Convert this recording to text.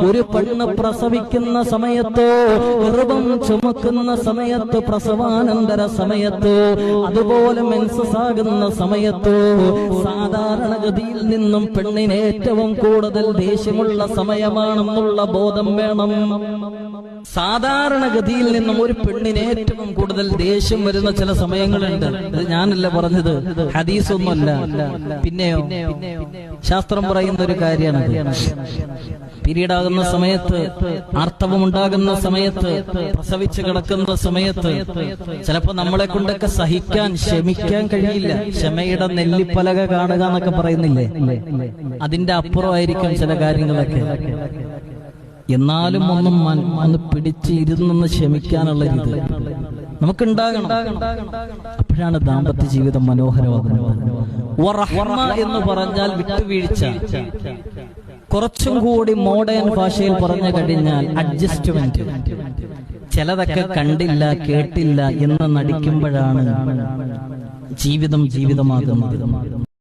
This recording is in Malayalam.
ഒരു പെണ്ണ് പ്രസവിക്കുന്ന സമയത്തോ ഗർഭം ചുമക്കുന്ന സമയത്ത്, പ്രസവാനന്തര സമയത്തോ, അതുപോലെ മെൻസസ് ആകുന്ന സമയത്തോ സാധാരണഗതിയിൽ നിന്നും പെണ്ണിന് ഏറ്റവും കൂടുതൽ ദേഷ്യമുള്ള സമയമാണെന്നുള്ള ബോധം വേണം. സാധാരണഗതിയിൽ നിന്നും ഒരു പെണ്ണിന് ഏറ്റവും കൂടുതൽ ദേഷ്യം വരുന്ന ചില സമയങ്ങളുണ്ട്. ഇത് ഞാനല്ല പറഞ്ഞത്, ഹദീസൊന്നുമല്ല, പിന്നെയോ ശാസ്ത്രം പറയുന്ന ഒരു കാര്യമാണ്. പീരീഡ് ആകുന്ന സമയത്ത്, ആർത്തവമുണ്ടാകുന്ന സമയത്ത്, പ്രസവിച്ച് കിടക്കുന്ന സമയത്ത് ചിലപ്പോ നമ്മളെ കൊണ്ടൊക്കെ സഹിക്കാൻ, ക്ഷമിക്കാൻ കഴിയില്ല. ക്ഷമയുടെ നെല്ലിപ്പലക കാണുക എന്നൊക്കെ പറയുന്നില്ലേ, അതിന്റെ അപ്പുറമായിരിക്കും ചില കാര്യങ്ങളൊക്കെ. എന്നാലും ഒന്ന് പിടിച്ചിരുന്നൊന്ന് ക്ഷമിക്കാനുള്ള രീതി നമുക്കുണ്ടാകണം. അപ്പോഴാണ് ദാമ്പത്യ ജീവിതം മനോഹരമാകുന്നത്. എന്ന് പറഞ്ഞാൽ വിട്ടുവീഴ്ച. കുറച്ചും കൂടി മോഡേൺ ഭാഷയിൽ പറഞ്ഞു കഴിഞ്ഞാൽ അഡ്ജസ്റ്റ്മെന്റ്. ചിലതൊക്കെ കണ്ടില്ല കേട്ടില്ല എന്ന് നടിക്കുമ്പോഴാണ് ജീവിതമാകുന്നത്.